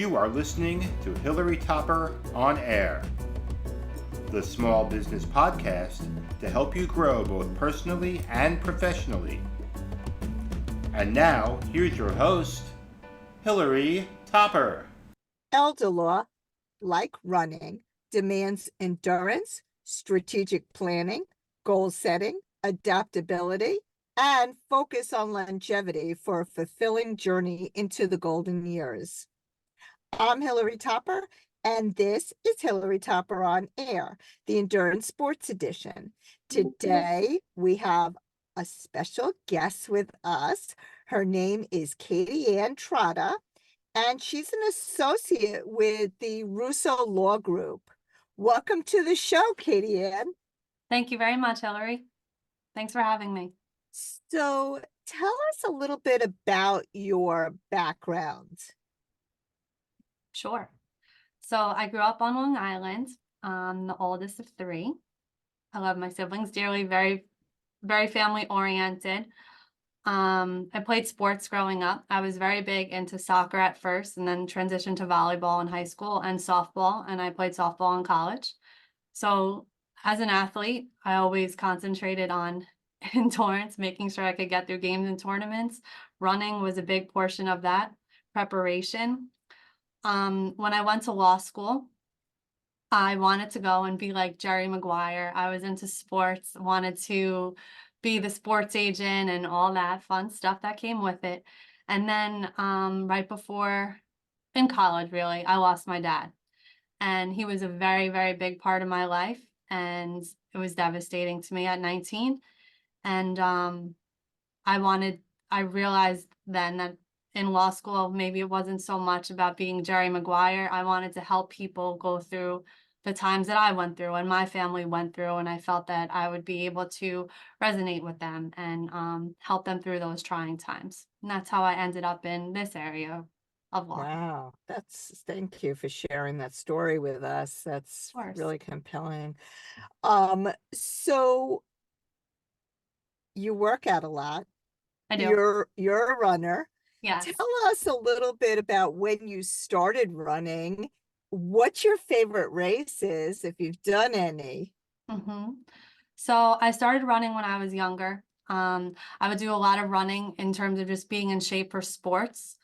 You are listening to Hillary Topper on Air, the small business podcast to help you grow both personally and professionally. And now, here's your host, Hillary Topper. Elder law, like running, demands endurance, strategic planning, goal setting, adaptability, and focus on longevity for a fulfilling journey into the golden years. I'm Hillary Topper, and this is Hillary Topper on Air, the Endurance Sports Edition. Today, we have a special guest with us. Her name is Katie Ann Trotta, and she's an associate with the Russo Law Group. Welcome to the show, Katie Ann. Thank you very much, Hillary. Thanks for having me. So tell us a little bit about your background. Sure. So I grew up on Long Island. I'm the oldest of three. I love my siblings dearly, very, very family oriented. I played sports growing up. I was very big into soccer at first and then transitioned to volleyball in high school and softball, and I played softball in college. So as an athlete, I always concentrated on endurance, making sure I could get through games and tournaments. Running was a big portion of that preparation. When I went to law school, I wanted to go and be like Jerry Maguire. I was into sports, wanted to be the sports agent and all that fun stuff that came with it. And then right before, in college really, I lost my dad. And he was a very, very big part of my life. And it was devastating to me at 19. And I realized then that in law school, maybe it wasn't so much about being Jerry Maguire. I wanted to help people go through the times that I went through and my family went through. And I felt that I would be able to resonate with them and help them through those trying times. And that's how I ended up in this area of law. Wow, thank you for sharing that story with us. That's Of course. really compelling. So you work out a lot. I do. You're a runner. Yes. Tell us a little bit about when you started running. What's your favorite races, if you've done any? So I started running when I was younger. I would do a lot of running in terms of just being in shape for sports.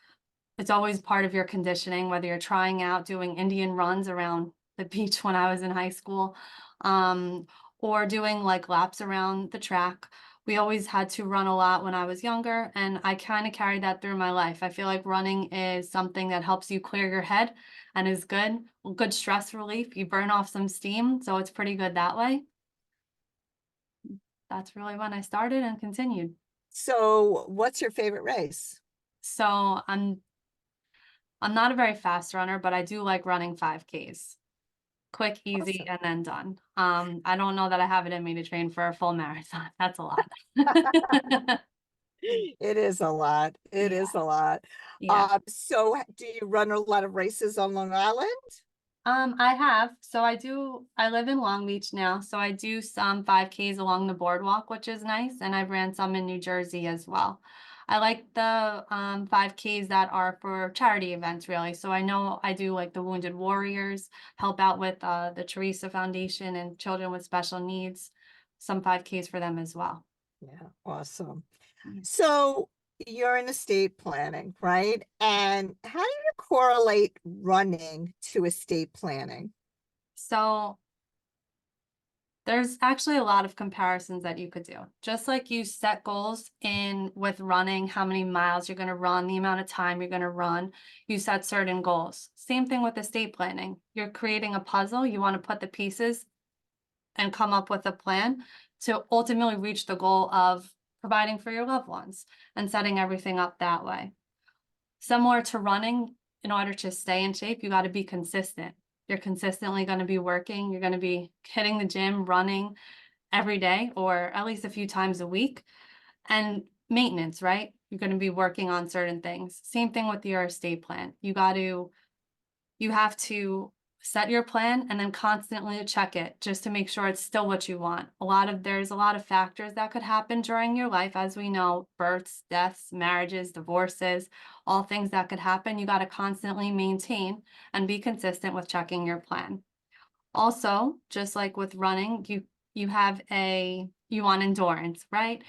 It's always part of your conditioning, whether you're trying out doing Indian runs around the beach when I was in high school, or doing like laps around the track. We always had to run a lot when I was younger, and I kind of carried that through my life. I feel like running is something that helps you clear your head and is good stress relief. You burn off some steam, so it's pretty good that way. That's really when I started and continued. So what's your favorite race? So I'm not a very fast runner, but I do like running 5Ks. Quick, easy, Awesome. and then done. I don't know that I have it in me to train for a full marathon. That's a lot. It is a lot. It Yeah. is a lot. Yeah. So do you run a lot of races on Long Island? I have. So I live in Long Beach now. So I do some 5Ks along the boardwalk, which is nice. And I've ran some in New Jersey as well. I like the 5Ks that are for charity events, really. So I know I do like the Wounded Warriors, help out with the Teresa Foundation and children with special needs, some 5Ks for them as well. Yeah, awesome. Yeah. So you're in estate planning, right? And how do you correlate running to estate planning? So there's actually a lot of comparisons that you could do. Just like you set goals in with running, how many miles you're going to run, the amount of time you're going to run, you set certain goals. Same thing with estate planning. You're creating a puzzle. You want to put the pieces and come up with a plan to ultimately reach the goal of providing for your loved ones and setting everything up that way. Similar to running, in order to stay in shape, you got to be consistent. You're consistently going to be working. You're going to be hitting the gym, running every day, or at least a few times a week. And maintenance, right? You're going to be working on certain things. Same thing with your estate plan. You have to set your plan and then constantly check it just to make sure it's still what you want. There's a lot of factors that could happen during your life, as we know, births, deaths, marriages, divorces, all things that could happen. You got to constantly maintain and be consistent with checking your plan. Also, just like with running, you want endurance, right?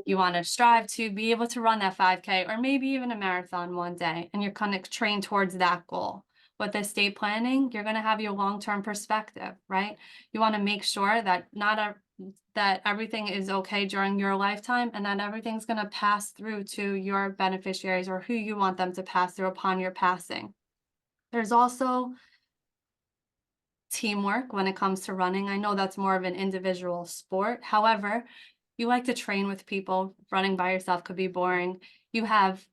You want to strive to be able to run that 5K or maybe even a marathon one day, and you're going to train towards that goal. With estate planning, you're going to have your long-term perspective, right? You want to make sure that that everything is okay during your lifetime and that everything's going to pass through to your beneficiaries or who you want them to pass through upon your passing. There's also teamwork when it comes to running. I know that's more of an individual sport. However, you like to train with people. Running by yourself could be boring. You have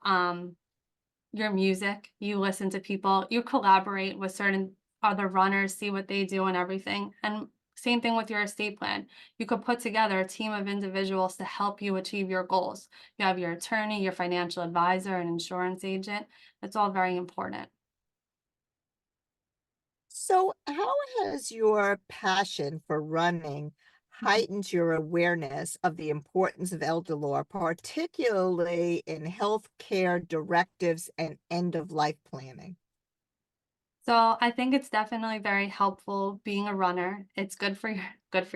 your music, you listen to people, you collaborate with certain other runners, see what they do and everything. And same thing with your estate plan. You could put together a team of individuals to help you achieve your goals. You have your attorney, your financial advisor, an insurance agent. It's all very important. So, how has your passion for running heightened your awareness of the importance of elder law, particularly in healthcare directives and end-of-life planning? So I think it's definitely very helpful being a runner. It's good for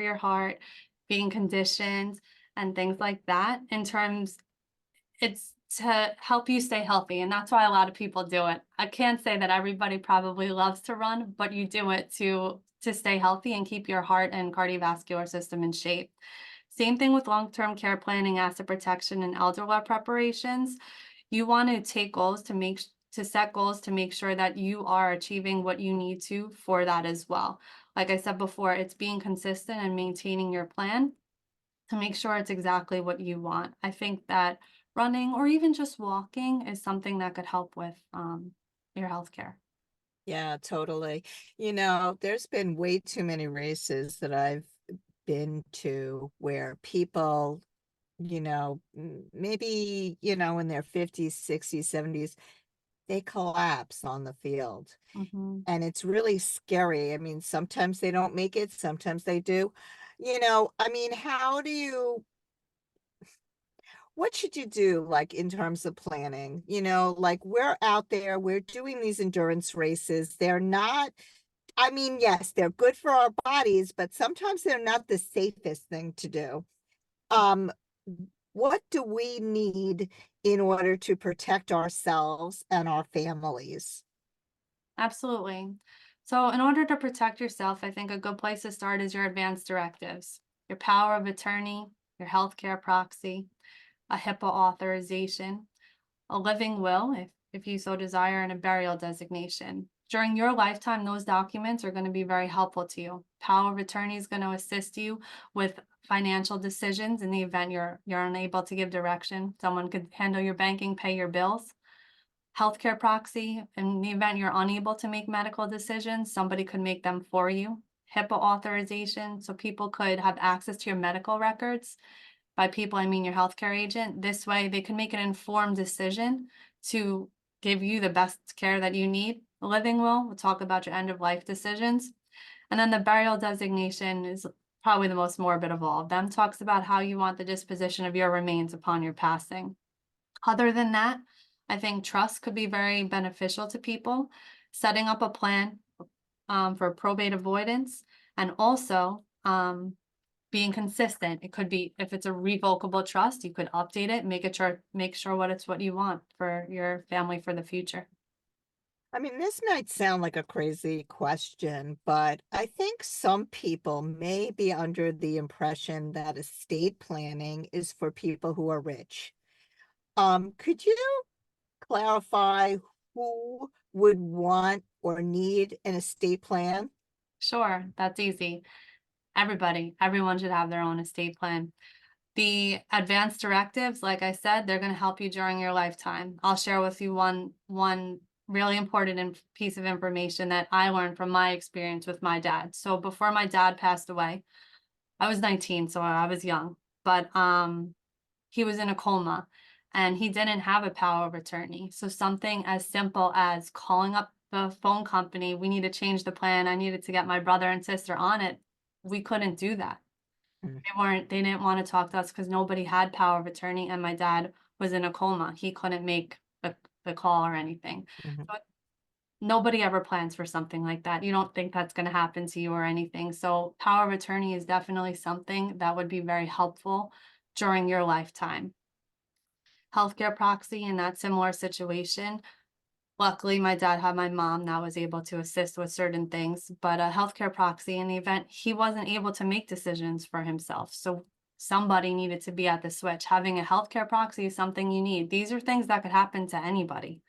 your heart, being conditioned and things like that. It's to help you stay healthy, and that's why a lot of people do it. I can't say that everybody probably loves to run, but you do it to stay healthy and keep your heart and cardiovascular system in shape. Same thing with long-term care planning, asset protection, and elder law preparations. You want to take goals to set goals to make sure that you are achieving what you need to for that as well. Like I said before, it's being consistent and maintaining your plan to make sure it's exactly what you want. I think that running or even just walking is something that could help with your healthcare. Yeah, totally. There's been way too many races that I've been to where people, maybe, in their 50s, 60s, 70s, they collapse on the field. Hmm. And it's really scary. I mean, sometimes they don't make it, sometimes they do. I mean, what should you do, like, in terms of planning? Like, we're out there, we're doing these endurance races. They're not, I mean, yes, they're good for our bodies, but sometimes they're not the safest thing to do. Um, what do we need in order to protect ourselves and our families? Absolutely. So in order to protect yourself, I think a good place to start is your advance directives, your power of attorney, your healthcare proxy, a HIPAA authorization, a living will, if you so desire, and a burial designation. During your lifetime, those documents are going to be very helpful to you. Power of attorney is going to assist you with financial decisions in the event you're unable to give direction. Someone could handle your banking, pay your bills. Healthcare proxy, in the event you're unable to make medical decisions, somebody could make them for you. HIPAA authorization, so people could have access to your medical records. By people, I mean your healthcare agent. This way, they can make an informed decision to give you the best care that you need. A living will, we'll talk about your end of life decisions. And then the burial designation is probably the most morbid of all of them. Talks about how you want the disposition of your remains upon your passing. Other than that, I think trust could be very beneficial to people. Setting up a plan for probate avoidance, and also being consistent. It could be, if it's a revocable trust, you could update it, make sure what you want for your family for the future. I mean, this might sound like a crazy question, but I think some people may be under the impression that estate planning is for people who are rich. Could you clarify who would want or need an estate plan? Sure, that's easy. Everyone should have their own estate plan. The advanced directives, like I said, they're going to help you during your lifetime. I'll share with you one really important piece of information that I learned from my experience with my dad. So before my dad passed away, I was 19, so I was young, but he was in a coma and he didn't have a power of attorney. So something as simple as calling up the phone company, we need to change the plan. I needed to get my brother and sister on it. We couldn't do that. Mm. They didn't want to talk to us because nobody had power of attorney and my dad was in a coma. He couldn't make the call or anything. Mhm. So nobody ever plans for something like that. You don't think that's going to happen to you or anything. So power of attorney is definitely something that would be very helpful during your lifetime. Healthcare proxy in that similar situation. Luckily, my dad had my mom that was able to assist with certain things, but a healthcare proxy in the event he wasn't able to make decisions for himself. So somebody needed to be at the switch. Having a healthcare proxy is something you need. These are things that could happen to anybody.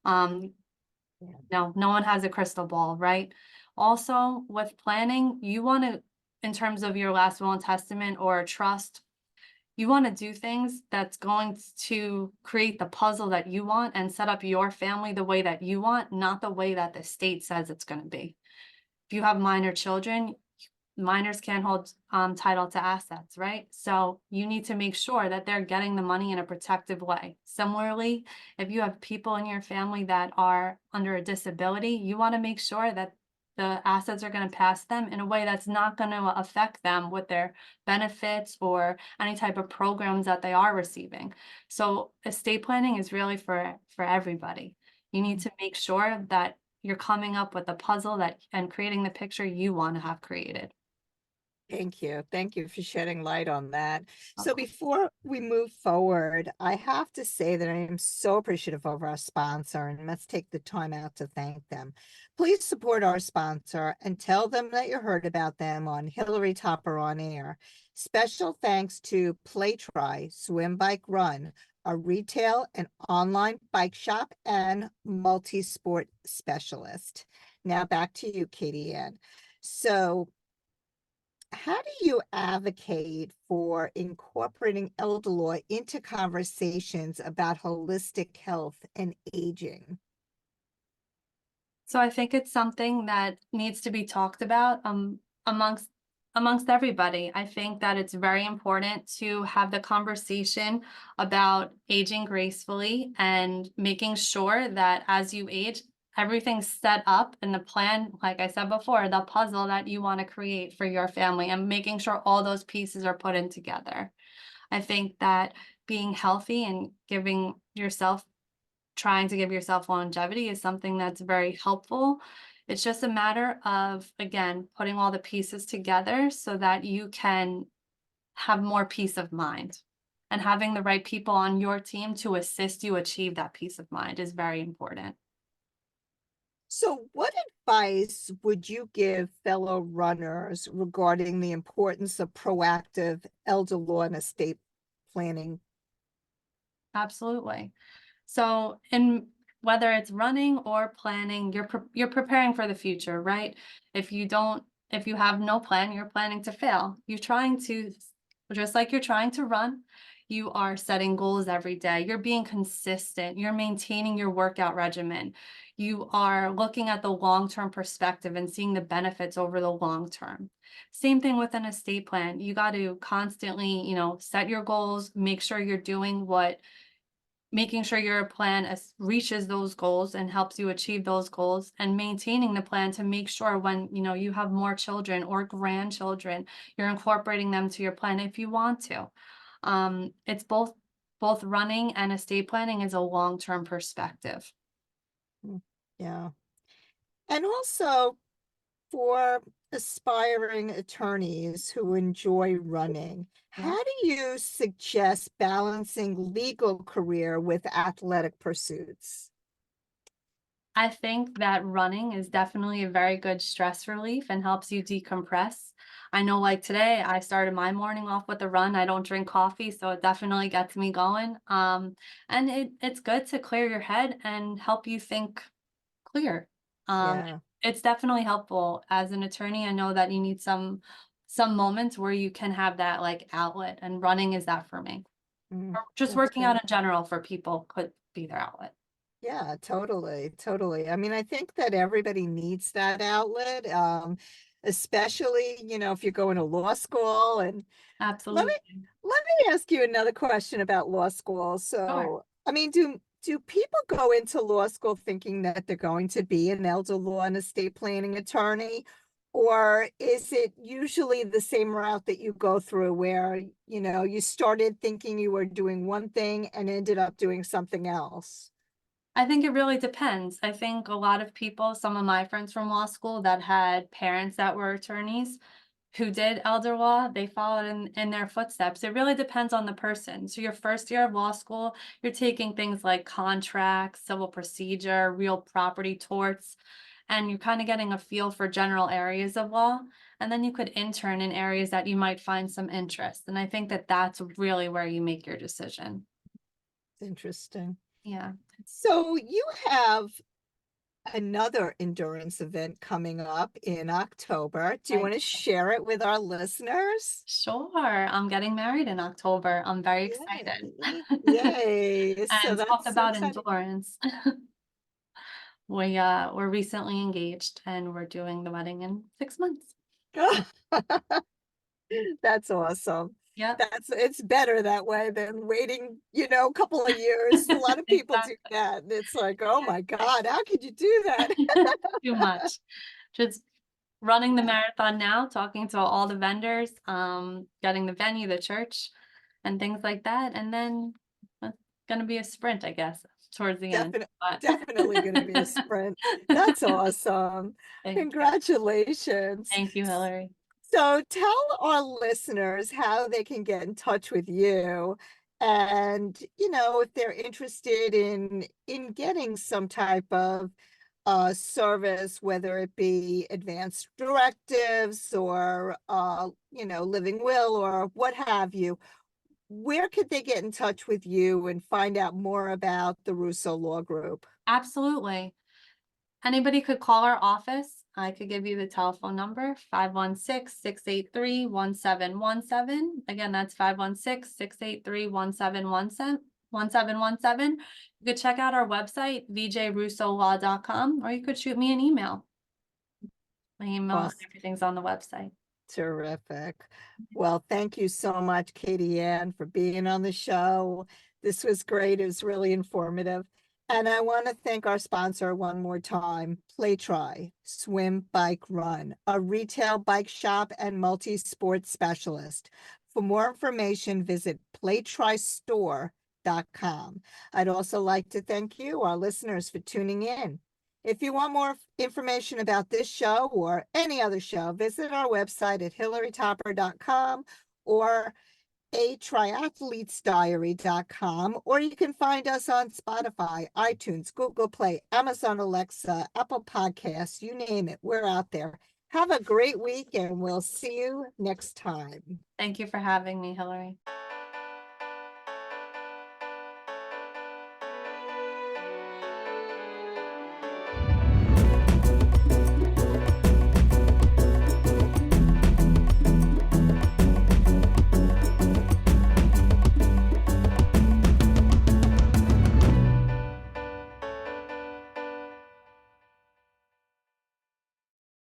Yeah. No one has a crystal ball, right? Also, with planning, you want to, in terms of your last will and testament or a trust, you want to do things that's going to create the puzzle that you want and set up your family the way that you want, not the way that the state says it's going to be. If you have minor children, minors can't hold title to assets, right? So you need to make sure that they're getting the money in a protective way. Similarly, if you have people in your family that are under a disability, you want to make sure that the assets are going to pass them in a way that's not going to affect them with their benefits or any type of programs that they are receiving. So estate planning is really for everybody. You need to make sure that you're coming up with a puzzle that and creating the picture you want to have created. Thank you. Thank you for shedding light on that. Of So course. before we move forward, I have to say that I am so appreciative of our sponsor, and let's take the time out to thank them. Please support our sponsor and tell them that you heard about them on Hillary Topper on Air. Special thanks to Playtry Swim Bike Run, a retail and online bike shop and multi-sport specialist. Now back to you, Katie Ann. So how do you advocate for incorporating elder law into conversations about holistic health and aging? So I think it's something that needs to be talked about amongst everybody. I think that it's very important to have the conversation about aging gracefully and making sure that as you age, everything's set up in the plan, like I said before, the puzzle that you want to create for your family and making sure all those pieces are put in together. I think that being healthy and trying to give yourself longevity is something that's very helpful. It's just a matter of, again, putting all the pieces together so that you can have more peace of mind. And having the right people on your team to assist you achieve that peace of mind is very important. So what advice would you give fellow runners regarding the importance of proactive elder law and estate planning? Absolutely. So in whether it's running or planning, you're preparing for the future, right? If you have no plan, you're planning to fail. You're trying to, just like you're trying to run, you are setting goals every day. You're being consistent. You're maintaining your workout regimen. You are looking at the long-term perspective and seeing the benefits over the long term. Same thing with an estate plan. You got to constantly, set your goals, make sure you're doing making sure your plan reaches those goals and helps you achieve those goals, and maintaining the plan to make sure when you have more children or grandchildren, you're incorporating them to your plan if you want to. It's both running and estate planning is a long-term perspective. Yeah. And also for aspiring attorneys who enjoy running, Yeah. how do you suggest balancing legal career with athletic pursuits? I think that running is definitely a very good stress relief and helps you decompress. I know, like today, I started my morning off with a run. I don't drink coffee, so it definitely gets me going. And it's good to clear your head and help you think clear. Yeah. It's definitely helpful. As an attorney, I know that you need some moments where you can have that like outlet, and running is that for me. Mm, Or just that's working out great. in general for people could be their outlet. Yeah, totally, totally. I mean, I think that everybody needs that outlet, especially, if you're going to law school. And let me Absolutely. let me ask you another question about law school. Sure. So, I mean, do Do people go into law school thinking that they're going to be an elder law and estate planning attorney? Or is it usually the same route that you go through where, you started thinking you were doing one thing and ended up doing something else? I think it really depends. I think a lot of people, some of my friends from law school that had parents that were attorneys who did elder law, they followed in their footsteps. It really depends on the person. So your first year of law school, you're taking things like contracts, civil procedure, real property torts, and you're kind of getting a feel for general areas of law. And then you could intern in areas that you might find some interest. And I think that that's really where you make your decision. Interesting. Yeah. So you have another endurance event coming up in October. Do you Right. want to share it with our listeners? Sure. I'm getting married in October. I'm very excited. Yay. Yay. So And talk that's so about exciting. endurance. We're recently engaged and we're doing the wedding in 6 months. That's awesome. Yep. It's better that way than waiting, a couple of years. A lot of people do Exactly. that. And it's like, oh my God, how could you do that? Too much. Just running the marathon now, talking to all the vendors, getting the venue, the church, and things like that. And then it's gonna be a sprint, I guess, towards the end. But Definitely going to be a sprint. That's awesome. thank you. Congratulations. Thank you, Hillary. So tell our listeners how they can get in touch with you and, if they're interested in getting some type of service, whether it be advanced directives or, living will or what have you, where could they get in touch with you and find out more about the Russo Law Group? Absolutely. Anybody could call our office. I could give you the telephone number, 516-683-1717. Again, that's 516-683-1717. You could check out our website, vjrussolaw.com, or you could shoot me an email. My email, Awesome. everything's on the website. Terrific. Well, thank you so much, Katie Ann, for being on the show. This was great. It was really informative. And I want to thank our sponsor one more time, PlayTry, Swim, Bike, Run, a retail bike shop and multi-sport specialist. For more information, visit playtrystore.com. I'd also like to thank you, our listeners, for tuning in. If you want more information about this show or any other show, visit our website at hillarytopper.com or atriathletesdiary.com, or you can find us on Spotify, iTunes, Google Play, Amazon Alexa, Apple Podcasts, you name it, we're out there. Have a great week and we'll see you next time. Thank you for having me, Hillary.